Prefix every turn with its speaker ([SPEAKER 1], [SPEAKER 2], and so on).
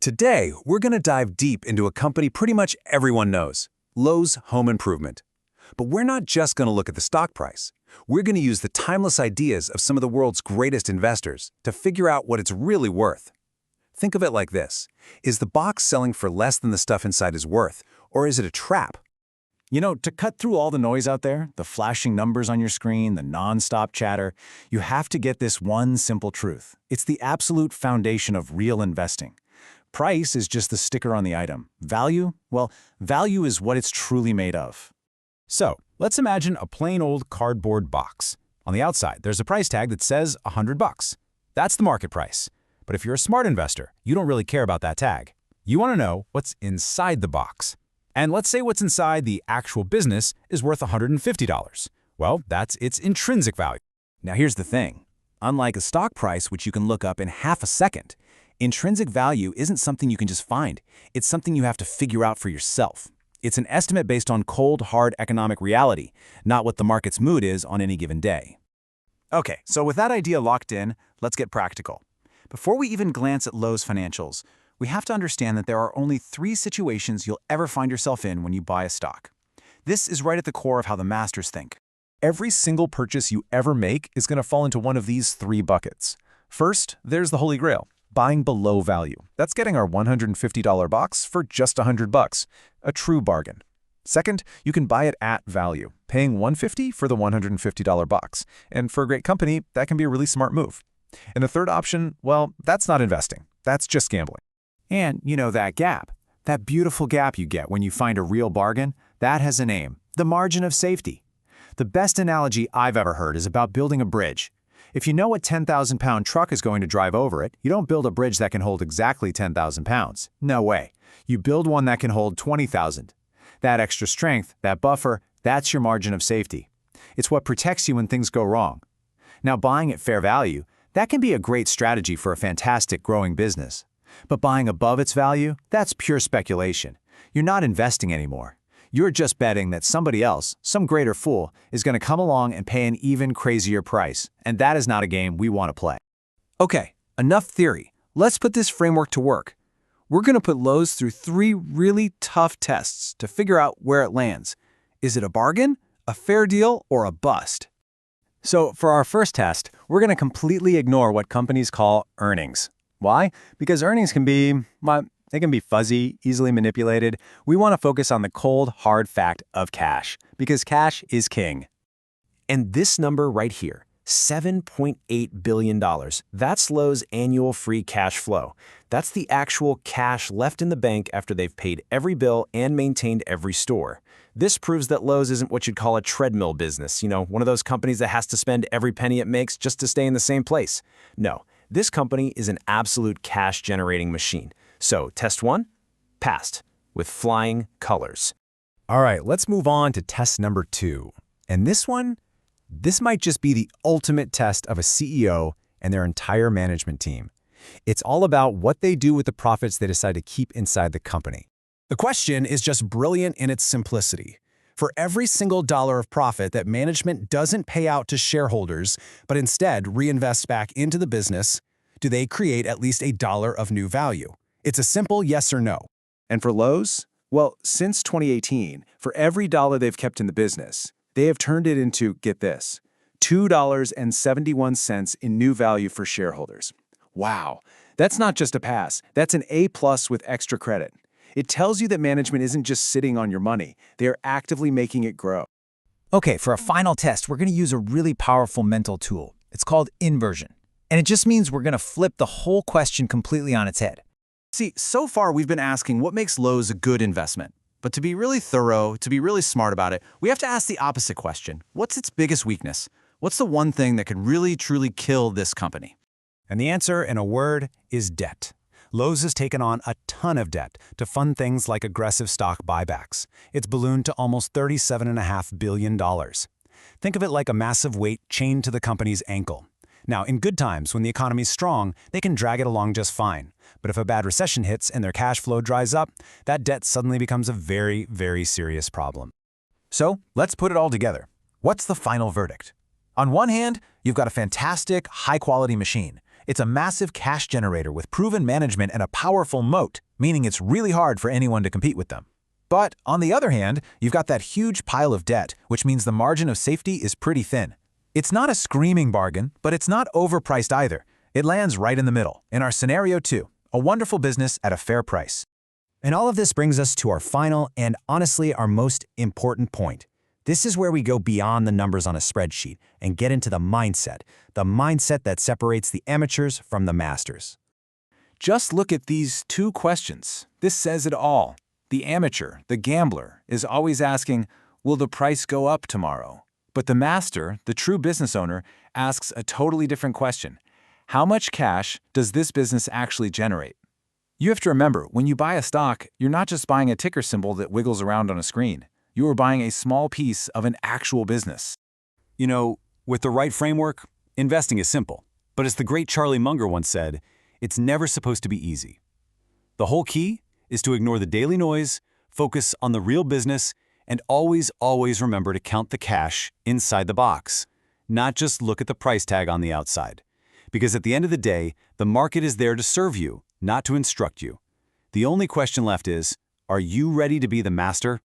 [SPEAKER 1] Today, we're going to dive deep into a company pretty much everyone knows, Lowe's Home Improvement. But we're not just going to look at the stock price. We're going to use the timeless ideas of some of the world's greatest investors to figure out what it's really worth. Think of it like this. Is the box selling for less than the stuff inside is worth, or is it a trap?
[SPEAKER 2] To cut through all the noise out there, the flashing numbers on your screen, the non-stop chatter, you have to get this one simple truth. It's the absolute foundation of real investing. Price is just the sticker on the item. Value? Well, value is what it's truly made of. So, let's imagine a plain old cardboard box. On the outside, there's a price tag that says $100. That's the market price. But if you're a smart investor, you don't really care about that tag. You want to know what's inside the box. And let's say what's inside the actual business is worth $150. Well, that's its intrinsic value. Now here's the thing. Unlike a stock price, which you can look up in half a second, intrinsic value isn't something you can just find. It's something you have to figure out for yourself. It's an estimate based on cold, hard economic reality, not what the market's mood is on any given day. Okay, so with that idea locked in, let's get practical. Before we even glance at Lowe's financials, we have to understand that there are only 3 situations you'll ever find yourself in when you buy a stock. This is right at the core of how the masters think. Every single purchase you ever make is going to fall into one of these 3 buckets. First, there's the Holy Grail. Buying below value. That's getting our $150 box for just $100, a true bargain. Second, you can buy it at value, paying $150 for the $150 box. And for a great company, that can be a really smart move. And the third option, well, that's not investing. That's just gambling. And that gap, that beautiful gap you get when you find a real bargain, that has a name, the margin of safety. The best analogy I've ever heard is about building a bridge. If you know a 10,000-pound truck is going to drive over it, you don't build a bridge that can hold exactly 10,000 pounds. No way. You build one that can hold 20,000. That extra strength, that buffer, that's your margin of safety. It's what protects you when things go wrong. Now, buying at fair value, that can be a great strategy for a fantastic growing business. But buying above its value, that's pure speculation. You're not investing anymore. You're just betting that somebody else, some greater fool, is going to come along and pay an even crazier price, and that is not a game we want to play.
[SPEAKER 1] Okay, enough theory. Let's put this framework to work. We're going to put Lowe's through 3 really tough tests to figure out where it lands. Is it a bargain, a fair deal, or a bust? So for our first test, we're going to completely ignore what companies call earnings. Why? Because earnings can be, they can be fuzzy, easily manipulated. We want to focus on the cold, hard fact of cash, because cash is king.
[SPEAKER 3] And this number right here, $7.8 billion, that's Lowe's annual free cash flow. That's the actual cash left in the bank after they've paid every bill and maintained every store. This proves that Lowe's isn't what you'd call a treadmill business, one of those companies that has to spend every penny it makes just to stay in the same place. No, this company is an absolute cash-generating machine. So, test 1, passed, with flying colors.
[SPEAKER 2] All right, let's move on to test number 2. And this might just be the ultimate test of a CEO and their entire management team. It's all about what they do with the profits they decide to keep inside the company.
[SPEAKER 4] The question is just brilliant in its simplicity. For every single dollar of profit that management doesn't pay out to shareholders, but instead reinvests back into the business, do they create at least $1 of new value? It's a simple yes or no.
[SPEAKER 1] And for Lowe's? Well, since 2018, for every dollar they've kept in the business, they have turned it into, get this, $2.71 in new value for shareholders. Wow, that's not just a pass, that's an A+ with extra credit. It tells you that management isn't just sitting on your money, they are actively making it grow.
[SPEAKER 2] Okay, for a final test, we're going to use a really powerful mental tool. It's called inversion. And it just means we're going to flip the whole question completely on its head.
[SPEAKER 1] See, so far we've been asking what makes Lowe's a good investment. But to be really thorough, to be really smart about it, we have to ask the opposite question. What's its biggest weakness? What's the one thing that could really, truly kill this company?
[SPEAKER 2] And the answer, in a word, is debt. Lowe's has taken on a ton of debt to fund things like aggressive stock buybacks. It's ballooned to almost $37.5 billion. Think of it like a massive weight chained to the company's ankle. Now, in good times, when the economy's strong, they can drag it along just fine. But if a bad recession hits and their cash flow dries up, that debt suddenly becomes a very, very serious problem. So, let's put it all together. What's the final verdict? On one hand, you've got a fantastic, high-quality machine. It's a massive cash generator with proven management and a powerful moat, meaning it's really hard for anyone to compete with them. But on the other hand, you've got that huge pile of debt, which means the margin of safety is pretty thin. It's not a screaming bargain, but it's not overpriced either. It lands right in the middle. In our scenario 2, a wonderful business at a fair price.
[SPEAKER 3] And all of this brings us to our final and honestly our most important point. This is where we go beyond the numbers on a spreadsheet and get into the mindset that separates the amateurs from the masters.
[SPEAKER 1] Just look at these 2 questions. This says it all. The amateur, the gambler, is always asking, will the price go up tomorrow? But the master, the true business owner, asks a totally different question. How much cash does this business actually generate? You have to remember, when you buy a stock, you're not just buying a ticker symbol that wiggles around on a screen. You are buying a small piece of an actual business.
[SPEAKER 5] You know, with the right framework, investing is simple. But as the great Charlie Munger once said, it's never supposed to be easy. The whole key is to ignore the daily noise, focus on the real business, and always remember to count the cash inside the box, not just look at the price tag on the outside. Because at the end of the day, the market is there to serve you, not to instruct you. The only question left is, are you ready to be the master